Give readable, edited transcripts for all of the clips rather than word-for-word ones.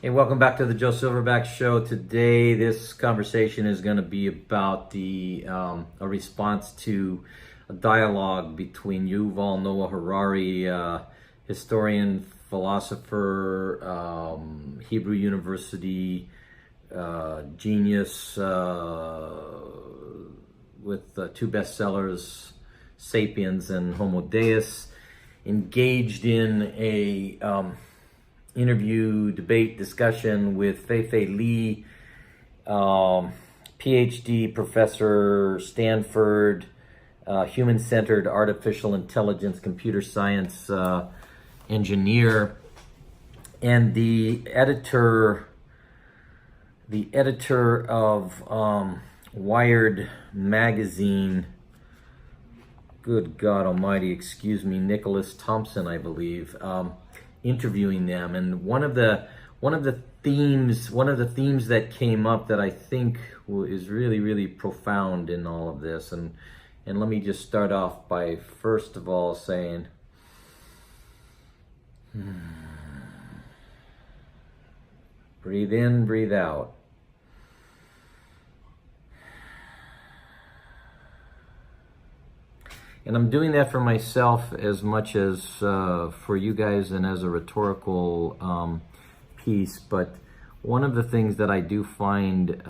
Hey, welcome back to the Joe Silverback Show. Today, this conversation is going to be about a response to a dialogue between Yuval Noah Harari, historian, philosopher, Hebrew University genius with two bestsellers, *Sapiens* and *Homo Deus*, engaged in a interview, debate, discussion with Fei Fei Li, PhD professor, Stanford, human-centered artificial intelligence, computer science engineer, and the editor of Wired magazine. Good God Almighty, excuse me, Nicholas Thompson, I believe. Interviewing them, and one of the themes that came up that I think is really profound in all of this, and let me just start off by first of all saying, breathe in, breathe out. And I'm doing that for myself as much as for you guys and as a rhetorical piece. But one of the things that I do find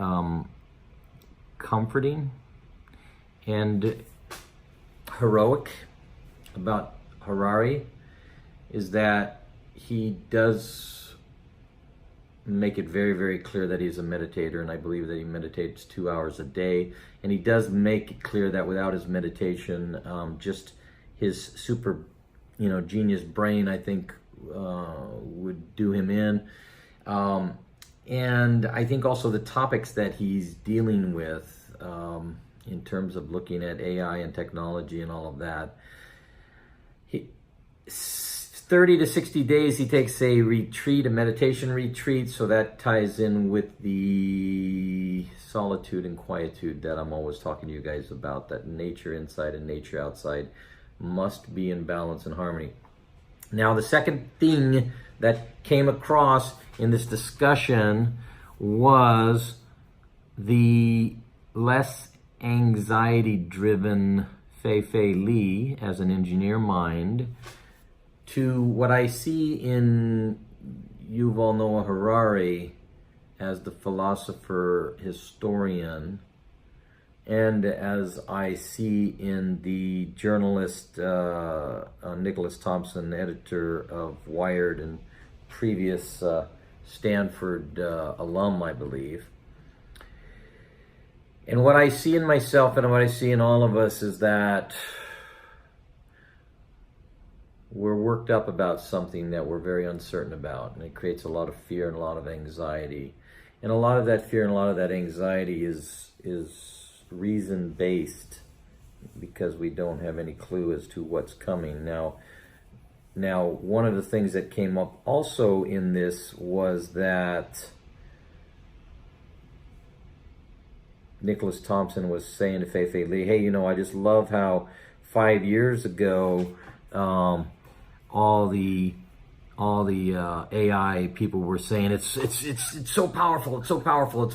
comforting and heroic about Harari is that he does make it very clear that he's a meditator, and I believe that he meditates 2 hours a day. And he does make it clear that without his meditation, just his super, genius brain, I think, would do him in. And I think also the topics that he's dealing with in terms of looking at AI and technology and all of that. 30 to 60 days, he takes a retreat, a meditation retreat, so that ties in with the solitude and quietude that I'm always talking to you guys about, that nature inside and nature outside must be in balance and harmony. Now, the second thing that came across in this discussion was the less anxiety-driven Fei Fei Li as an engineer mind, to what I see in Yuval Noah Harari as the philosopher, historian, and as I see in the journalist Nicholas Thompson, editor of Wired and previous Stanford alum, I believe. And what I see in myself and what I see in all of us is that we're worked up about something that we're very uncertain about, and it creates a lot of fear and a lot of anxiety. And a lot of that fear and a lot of that anxiety is reason-based, because we don't have any clue as to what's coming. Now, one of the things that came up also in this was that Nicholas Thompson was saying to Fei Fei Li, hey, I just love how 5 years ago, all the AI people were saying it's so powerful, it's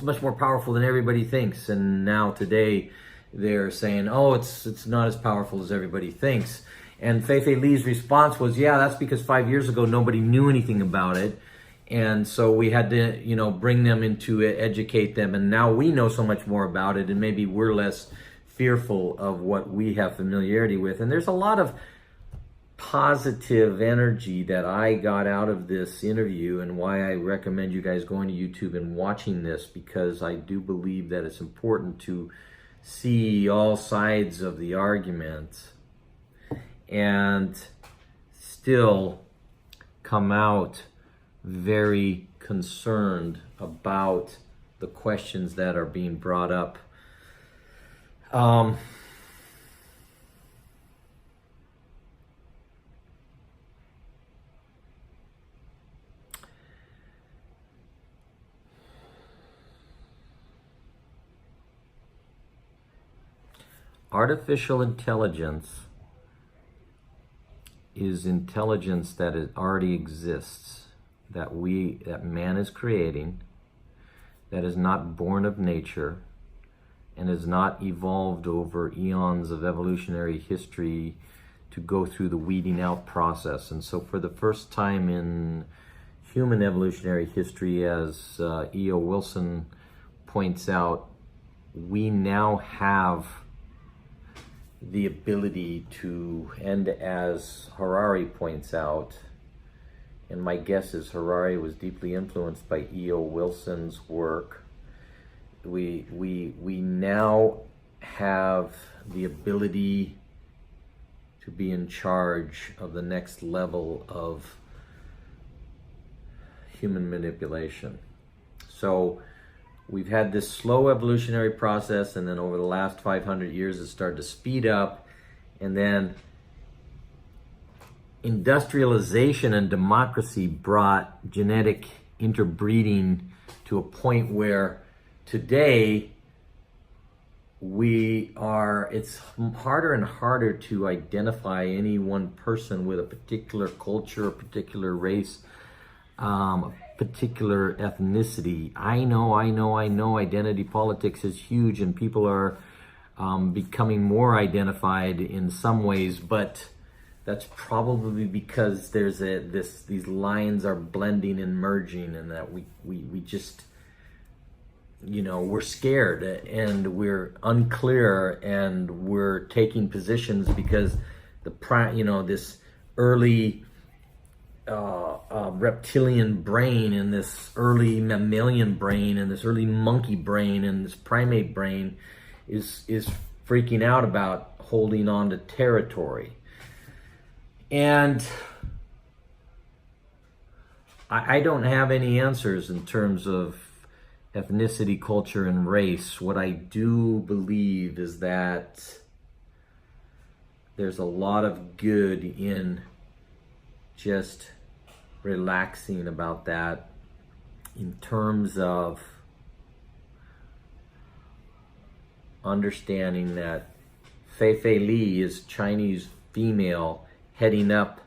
much more powerful than everybody thinks. And now today they're saying, oh, it's not as powerful as everybody thinks. And Fei Fei Li's response was, yeah, that's because 5 years ago nobody knew anything about it, and so we had to bring them into it, educate them, and now we know so much more about it, and maybe we're less fearful of what we have familiarity with. And there's a lot of positive energy that I got out of this interview, and why I recommend you guys going to YouTube and watching this, because I do believe that it's important to see all sides of the argument and still come out very concerned about the questions that are being brought up. Artificial intelligence is intelligence that it already exists. that man is creating, that is not born of nature and has not evolved over eons of evolutionary history to go through the weeding out process. And so for the first time in human evolutionary history, as E.O. Wilson points out, we now have the ability to, and as Harari points out, and my guess is Harari was deeply influenced by E.O. Wilson's work, we now have the ability to be in charge of the next level of human manipulation. So we've had this slow evolutionary process, and then over the last 500 years it started to speed up, and then industrialization and democracy brought genetic interbreeding to a point where today it's harder and harder to identify any one person with a particular culture, a particular race, a particular ethnicity. I know identity politics is huge, and people are becoming more identified in some ways, but that's probably because there's these lines are blending and merging, and that we just, we're scared and we're unclear, and we're taking positions because this early reptilian brain and this early mammalian brain and this early monkey brain and this primate brain is freaking out about holding on to territory. And I don't have any answers in terms of ethnicity, culture, and race. What I do believe is that there's a lot of good in just relaxing about that, in terms of understanding that Fei Fei Li is Chinese female heading up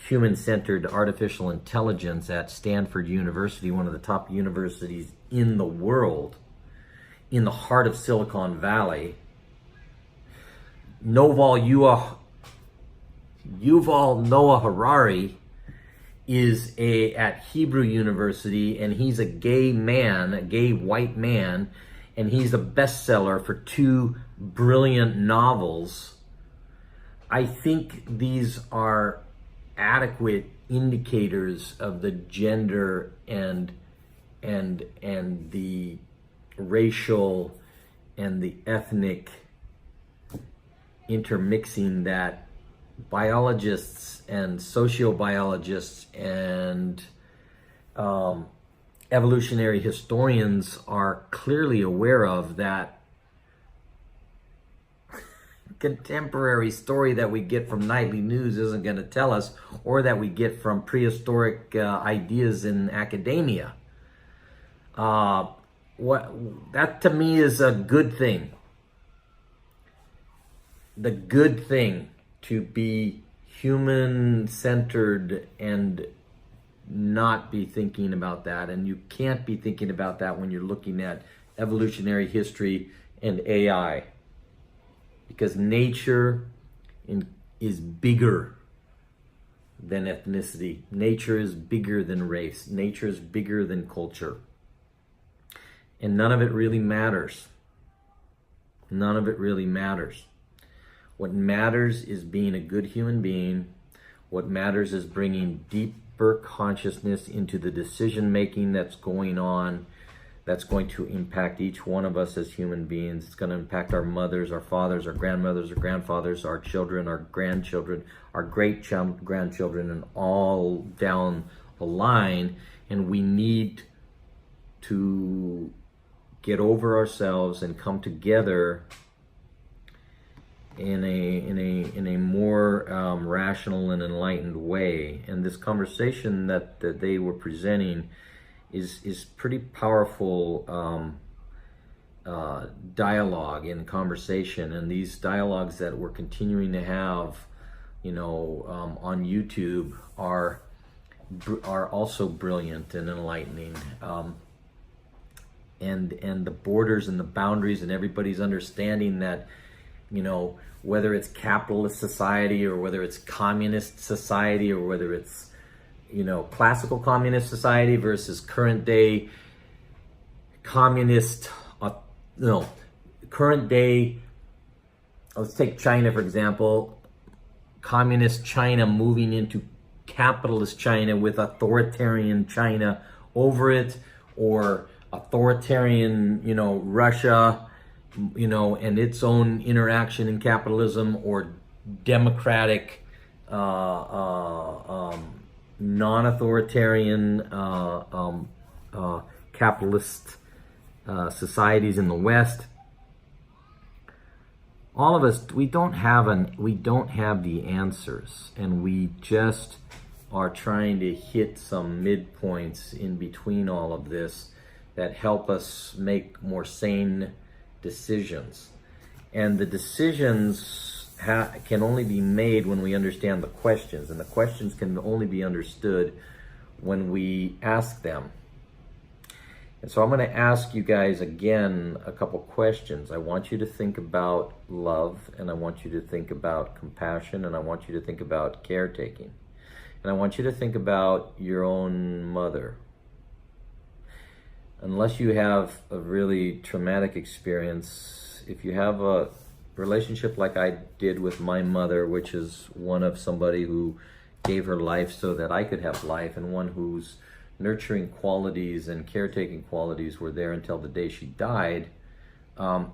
human-centered artificial intelligence at Stanford University, one of the top universities in the world, in the heart of Silicon Valley. Yuval Noah Harari is at Hebrew University, and he's a gay man, a gay white man, and he's a bestseller for 2 brilliant novels. I think these are adequate indicators of the gender and the racial and the ethnic intermixing that biologists and sociobiologists and evolutionary historians are clearly aware of, that contemporary story that we get from nightly news isn't going to tell us, or that we get from prehistoric ideas in academia. That to me is a good thing. The good thing to be human-centered and not be thinking about that. And you can't be thinking about that when you're looking at evolutionary history and AI. Because nature is bigger than ethnicity. Nature is bigger than race. Nature is bigger than culture. And none of it really matters. None of it really matters. What matters is being a good human being. What matters is bringing deeper consciousness into the decision making that's going on, that's going to impact each one of us as human beings. It's going to impact our mothers, our fathers, our grandmothers, our grandfathers, our children, our grandchildren, our great-grandchildren, and all down the line. And we need to get over ourselves and come together in a more rational and enlightened way. And this conversation that they were presenting is pretty powerful dialogue and conversation. And these dialogues that we're continuing to have, on YouTube are are also brilliant and enlightening. And the borders and the boundaries and everybody's understanding that, whether it's capitalist society or whether it's communist society or whether it's, classical communist society versus current day communist, current day, let's take China for example, communist China moving into capitalist China with authoritarian China over it, or authoritarian, Russia, and its own interaction in capitalism, or democratic, non-authoritarian capitalist societies in the West. All of us, we don't have the answers, and we just are trying to hit some midpoints in between all of this that help us make more sane decisions. And the decisions can only be made when we understand the questions, and the questions can only be understood when we ask them. And so I'm going to ask you guys again a couple questions. I want you to think about love, and I want you to think about compassion, and I want you to think about caretaking. And I want you to think about your own mother. Unless you have a really traumatic experience, if you have a relationship like I did with my mother, which is one of somebody who gave her life so that I could have life, and one whose nurturing qualities and caretaking qualities were there until the day she died, I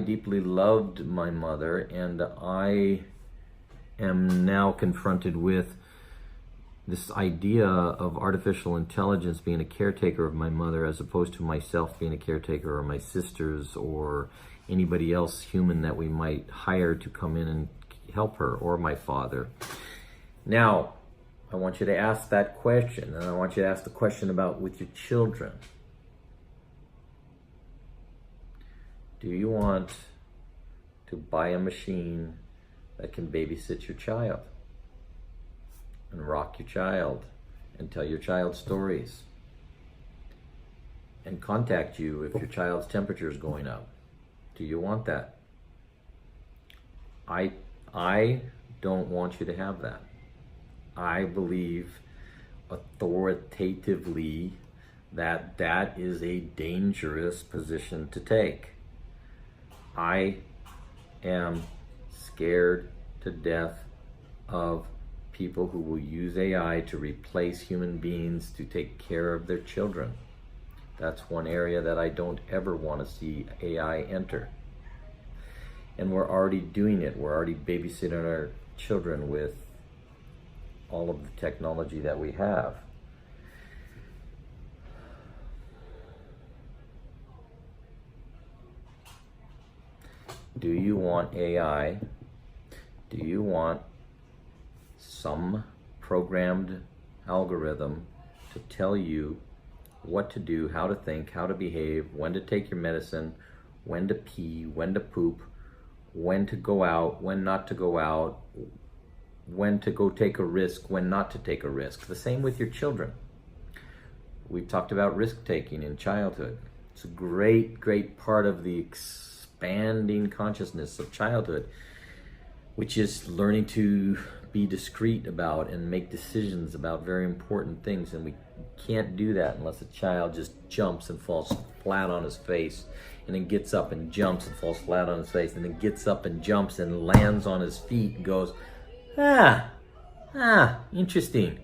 deeply loved my mother, and I am now confronted with this idea of artificial intelligence being a caretaker of my mother, as opposed to myself being a caretaker, or my sisters, or anybody else human that we might hire to come in and help her, or my father. Now, I want you to ask that question, and I want you to ask the question about with your children. Do you want to buy a machine that can babysit your child, and rock your child, and tell your child stories, and contact you if your child's temperature is going up? Do you want that? I don't want you to have that. I believe authoritatively that that is a dangerous position to take. I am scared to death of people who will use AI to replace human beings to take care of their children. That's one area that I don't ever want to see AI enter. And we're already doing it. We're already babysitting our children with all of the technology that we have. Do you want AI? Do you want some programmed algorithm to tell you what to do, how to think, how to behave, when to take your medicine, when to pee, when to poop, when to go out, when not to go out, when to go take a risk, when not to take a risk? The same with your children. We've talked about risk-taking in childhood. It's a great, great part of the expanding consciousness of childhood, which is learning to be discreet about and make decisions about very important things. And we can't do that unless a child just jumps and falls flat on his face, and then gets up and jumps and falls flat on his face, and then gets up and jumps and lands on his feet and goes, interesting.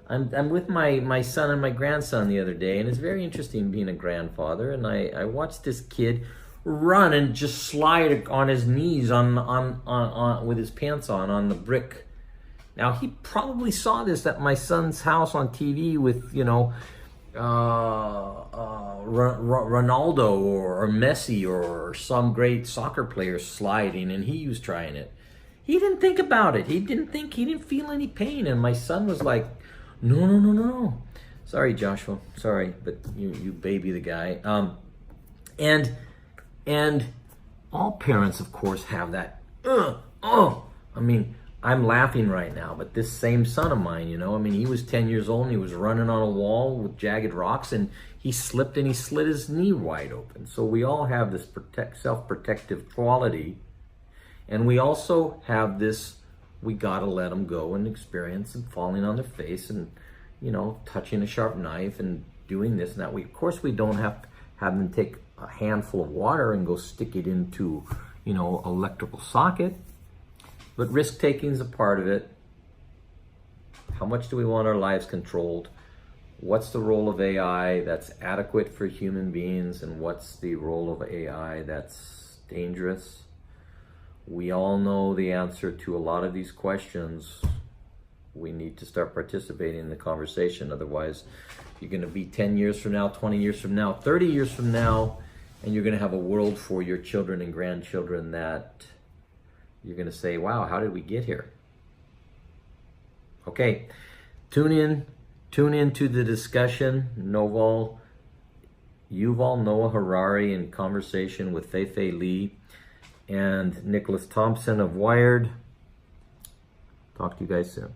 I'm with my son and my grandson the other day, and it's very interesting being a grandfather, and I watched this kid run and just slide on his knees on with his pants on the brick. Now, he probably saw this at my son's house on TV with, Ronaldo or Messi or some great soccer player sliding, and he was trying it. He didn't think about it. He didn't feel any pain. And my son was like, no. Sorry, Joshua. Sorry, but you baby the guy. And all parents, of course, have that. I'm laughing right now, but this same son of mine, you know, I mean, he was 10 years old and he was running on a wall with jagged rocks and he slipped and he slit his knee wide open. So we all have this self-protective quality, and we also have this, we gotta let them go and experience and falling on their face and, you know, touching a sharp knife and doing this and that. Of course, we don't have them take a handful of water and go stick it into, you know, electrical socket. But risk-taking is a part of it. How much do we want our lives controlled? What's the role of AI that's adequate for human beings, and what's the role of AI that's dangerous? We all know the answer to a lot of these questions. We need to start participating in the conversation. Otherwise, you're going to be 10 years from now, 20 years from now, 30 years from now, and you're going to have a world for your children and grandchildren that you're going to say, wow, how did we get here? Okay, tune in to the discussion. Yuval Noah Harari in conversation with Fei Fei Li and Nicholas Thompson of Wired. Talk to you guys soon.